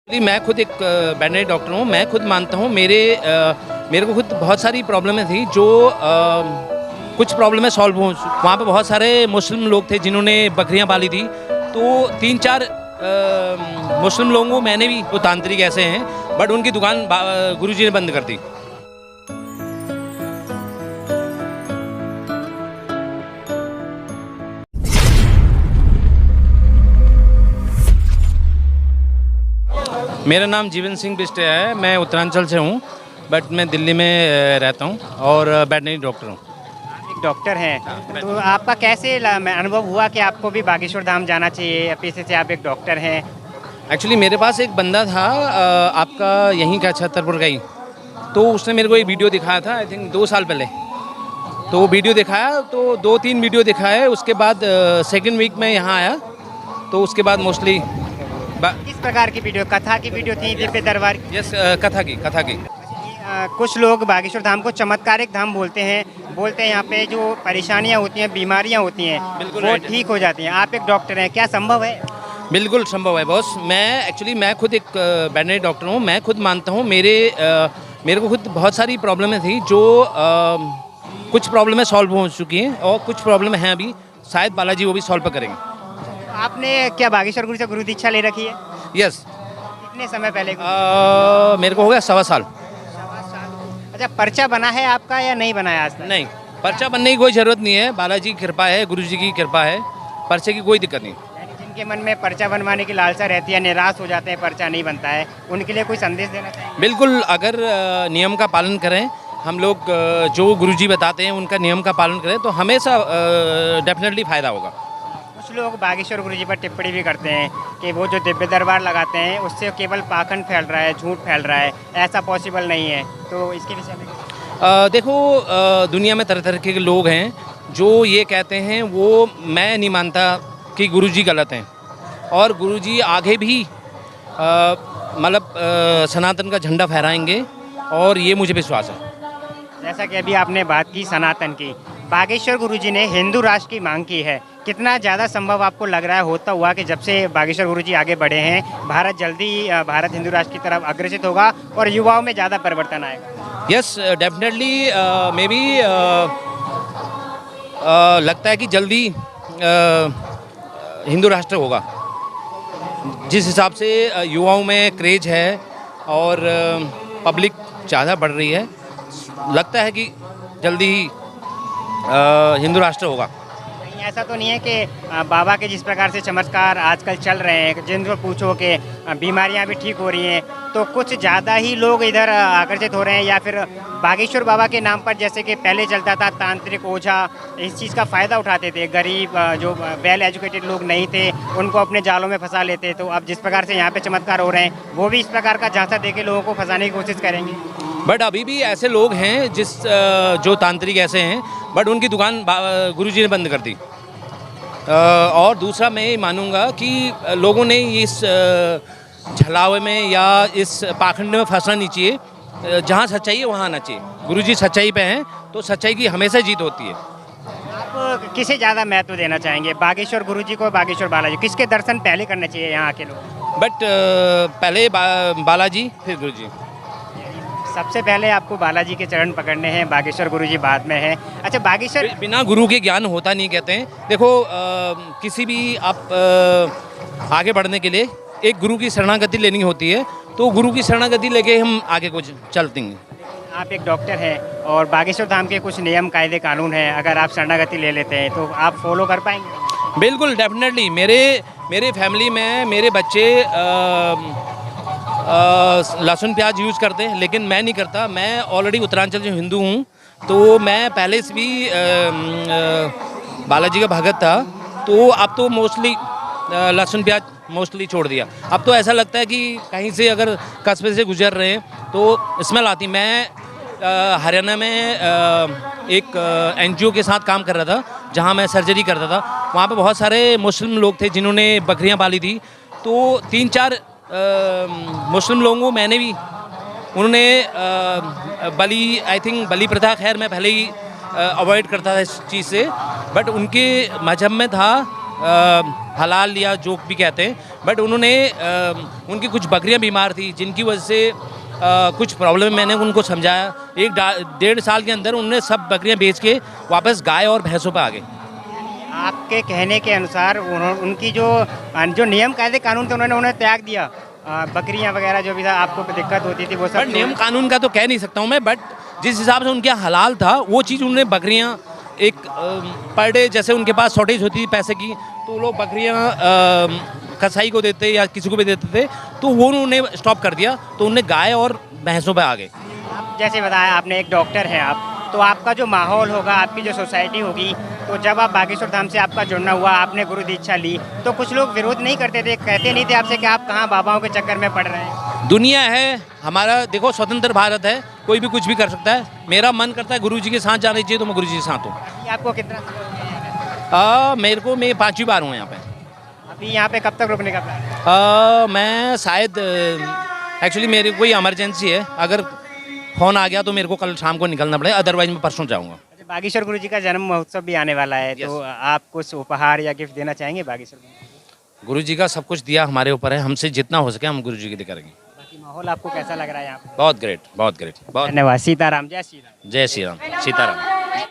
मैं खुद एक वेटरनरी डॉक्टर हूँ। मैं खुद मानता हूँ मेरे को खुद बहुत सारी प्रॉब्लमें थी जो कुछ प्रॉब्लमें सॉल्व हो। वहाँ पे बहुत सारे मुस्लिम लोग थे जिन्होंने बकरियाँ पाली थी, तो 3-4 मुस्लिम लोगों को मैंने भी, वो तांत्रिक ऐसे हैं, बट उनकी दुकान गुरुजी ने बंद कर दी। मेरा नाम जीवन सिंह बिष्ट है। मैं उत्तरांचल से हूँ, बट मैं दिल्ली में रहता हूँ और वेटरनरी डॉक्टर हूँ। एक डॉक्टर हैं, तो आपका कैसे अनुभव हुआ कि आपको भी बागेश्वर धाम जाना चाहिए? पेशे से आप एक डॉक्टर हैं। एक्चुअली मेरे पास एक बंदा था आपका यहीं का, छतरपुर का ही, तो उसने मेरे को एक वीडियो दिखाया था, आई थिंक 2 साल पहले। तो वो वीडियो दिखाया, तो 2-3 वीडियो दिखाए। उसके बाद सेकेंड वीक में यहाँ आया, तो उसके बाद मोस्टली किस प्रकार की वीडियो? कथा की वीडियो थी, दिव्य दरबार की? यस, कथा की। कुछ लोग बागेश्वर धाम को चमत्कारिक धाम बोलते हैं यहाँ पे जो परेशानियां होती हैं, बीमारियां होती हैं, वो ठीक हो जाती हैं। आप एक डॉक्टर हैं, क्या संभव है? बिल्कुल संभव है बॉस। मैं खुद एक वेटरनरी डॉक्टर हूँ। मैं खुद मानता हूँ मेरे को खुद बहुत सारी प्रॉब्लमें थी जो कुछ प्रॉब्लमें सॉल्व हो चुकी हैं और कुछ प्रॉब्लम हैं अभी, शायद बालाजी वो भी सॉल्व करेंगे। आपने क्या बागेश्वर गुरु से गुरु दीक्षा ले रखी है? यस। कितने समय पहले? मेरे को हो गया 1.25 साल। अच्छा, पर्चा बना है आपका या नहीं बना है आज तक? नहीं, पर्चा बनने की कोई ज़रूरत नहीं है। बालाजी की कृपा है, गुरुजी की कृपा है, पर्चे की कोई दिक्कत नहीं। जिनके मन में पर्चा बनवाने की लालसा रहती है, निराश हो जाते हैं, पर्चा नहीं बनता है, उनके लिए कोई संदेश देना चाहिए? बिल्कुल, अगर नियम का पालन करें, हम लोग जो गुरुजी बताते हैं उनका नियम का पालन करें, तो हमेशा डेफिनेटली फ़ायदा होगा। कुछ लोग बागेश्वर गुरुजी पर टिप्पणी भी करते हैं कि वो जो दिव्य दरबार लगाते हैं उससे केवल पाखंड फैल रहा है, झूठ फैल रहा है, ऐसा पॉसिबल नहीं है, तो इसके विषय में? देखो, दुनिया में तरह तरह के लोग हैं जो ये कहते हैं, वो मैं नहीं मानता कि गुरुजी गलत हैं, और गुरुजी आगे भी मतलब सनातन का झंडा फहराएंगे, और ये मुझे विश्वास है। जैसा कि अभी आपने बात की सनातन की, बागेश्वर गुरुजी ने हिंदू राष्ट्र की मांग की है। कितना ज़्यादा संभव आपको लग रहा है होता हुआ कि जब से बागेश्वर गुरुजी आगे बढ़े हैं, भारत जल्दी भारत हिंदू राष्ट्र की तरफ अग्रसित होगा और युवाओं में ज़्यादा परिवर्तन आएगा? यस, डेफिनेटली मे बी लगता है कि जल्दी हिंदू राष्ट्र होगा। जिस हिसाब से युवाओं में क्रेज है और पब्लिक ज़्यादा बढ़ रही है, लगता है कि जल्दी ही हिंदू राष्ट्र होगा। नहीं, ऐसा तो नहीं है कि बाबा के जिस प्रकार से चमत्कार आजकल चल रहे हैं, जिनको पूछो कि बीमारियां भी ठीक हो रही हैं, तो कुछ ज़्यादा ही लोग इधर आकर्षित हो रहे हैं, या फिर बागेश्वर बाबा के नाम पर, जैसे कि पहले चलता था तांत्रिक ओझा, इस चीज़ का फ़ायदा उठाते थे। गरीब जो वेल एजुकेटेड लोग नहीं थे उनको अपने जालों में फंसा लेते। तो अब जिस प्रकार से यहाँ पे चमत्कार हो रहे हैं, वो भी इस प्रकार का झांसा देके लोगों को फंसाने की कोशिश करेंगे। बट अभी भी ऐसे लोग हैं जो तांत्रिक ऐसे हैं, बट उनकी दुकान गुरुजी ने बंद कर दी। और दूसरा मैं ये मानूंगा कि लोगों ने इस छलावे में या इस पाखंड में फंसना नहीं चाहिए। जहाँ सच्चाई है वहाँ आना चाहिए। गुरुजी सच्चाई पे हैं, तो सच्चाई की हमेशा जीत होती है। आप किसे ज़्यादा महत्व देना चाहेंगे, बागेश्वर गुरुजी को, बागेश्वर बालाजी? किसके दर्शन पहले करने चाहिए यहाँ के लोग? बट पहले बालाजी, फिर गुरुजी। सबसे पहले आपको बालाजी के चरण पकड़ने हैं, बागेश्वर गुरुजी बाद में है। अच्छा, बागेश्वर बिना गुरु के ज्ञान होता नहीं, कहते हैं। देखो, किसी भी आप आगे बढ़ने के लिए एक गुरु की शरणागति लेनी होती है, तो गुरु की शरणागति लेके हम आगे कुछ चलते हैं। आप एक डॉक्टर हैं और बागेश्वर धाम के कुछ नियम कायदे कानून हैं, अगर आप शरणागति ले लेते हैं तो आप फॉलो कर पाएंगे? बिल्कुल, डेफिनेटली। मेरे फैमिली में मेरे बच्चे लहसुन प्याज यूज़ करते हैं, लेकिन मैं नहीं करता। मैं ऑलरेडी उत्तरांचल से हिंदू हूँ, तो मैं पहले से भी बालाजी का भगत था, तो अब तो मोस्टली लहसुन प्याज मोस्टली छोड़ दिया। अब तो ऐसा लगता है कि कहीं से अगर कस्बे से गुजर रहे हैं तो स्मेल आती। मैं हरियाणा में एक NGO के साथ काम कर रहा था, जहाँ मैं सर्जरी करता था। वहाँ पे बहुत सारे मुस्लिम लोग थे जिन्होंने बकरियाँ पाली थी, तो 3-4 मुस्लिम लोगों को मैंने भी, उन्होंने बलि प्रथा, खैर मैं पहले ही अवॉइड करता था इस चीज़ से, बट उनके मजहब में था हलाल या जो भी कहते हैं, बट उन्होंने उनकी कुछ बकरियां बीमार थी जिनकी वजह से कुछ प्रॉब्लम मैंने उनको समझाया। 1-1.5 साल के अंदर उन्होंने सब बकरियां बेच के वापस गाय और भैंसों पर आ गए। आपके कहने के अनुसार उनकी जो जो नियम कायदे कानून थे उन्होंने त्याग दिया, बकरियां वगैरह जो भी था आपको दिक्कत होती थी वो सब। बट नियम कानून का तो कह नहीं सकता हूँ मैं, बट जिस हिसाब से उनके हलाल था वो चीज़ उन्होंने बकरियां एक पर डे जैसे उनके पास शॉर्टेज होती थी पैसे की तो वो लोग बकरियां कसाई को देते या किसी को भी देते थे, तो वो उन्होंने स्टॉप कर दिया, तो उन्होंने गाय और भैंसों पे आ गए। आप जैसे बताया आपने एक डॉक्टर हैं आप, तो आपका जो माहौल होगा, आपकी जो सोसाइटी होगी, तो जब आप बागेश्वर धाम से आपका जुड़ना हुआ, आपने गुरु दीक्षा ली, तो कुछ लोग विरोध नहीं करते थे, कहते नहीं थे आपसे कि आप कहाँ बाबाओं के चक्कर में पड़ रहे हैं? दुनिया है हमारा, देखो स्वतंत्र भारत है, कोई भी कुछ भी कर सकता है। मेरा मन करता है गुरु जी के साथ जाना चाहिए तो मैं गुरु जी के साथ हूँ। ये आपको कितना समय हो गया यहाँ पे? मेरे को मैं 5वीं बार हूँ यहाँ पे। अभी यहाँ पे कब तक रुकने का प्लान है? मैं शायद एक्चुअली मेरी कोई इमरजेंसी है, अगर फ़ोन आ गया तो मेरे को कल शाम को निकलना पड़ेगा, अदरवाइज मैं परसों जाऊँगा। अच्छा, बागेश्वर गुरु जी का जन्म महोत्सव भी आने वाला है, तो आप कुछ उपहार या गिफ्ट देना चाहेंगे बागेश्वर गुरु जी को? गुरु जी का सब कुछ दिया हमारे ऊपर है, हमसे जितना हो सके हम गुरु जी के लिए करेंगे। बाकी माहौल आपको कैसा लग रहा है यहाँ पे? बहुत ग्रेट, बहुत ग्रेट, बहुत। धन्यवाद। सीताराम, जय श्री राम। जय श्री राम, सीताराम।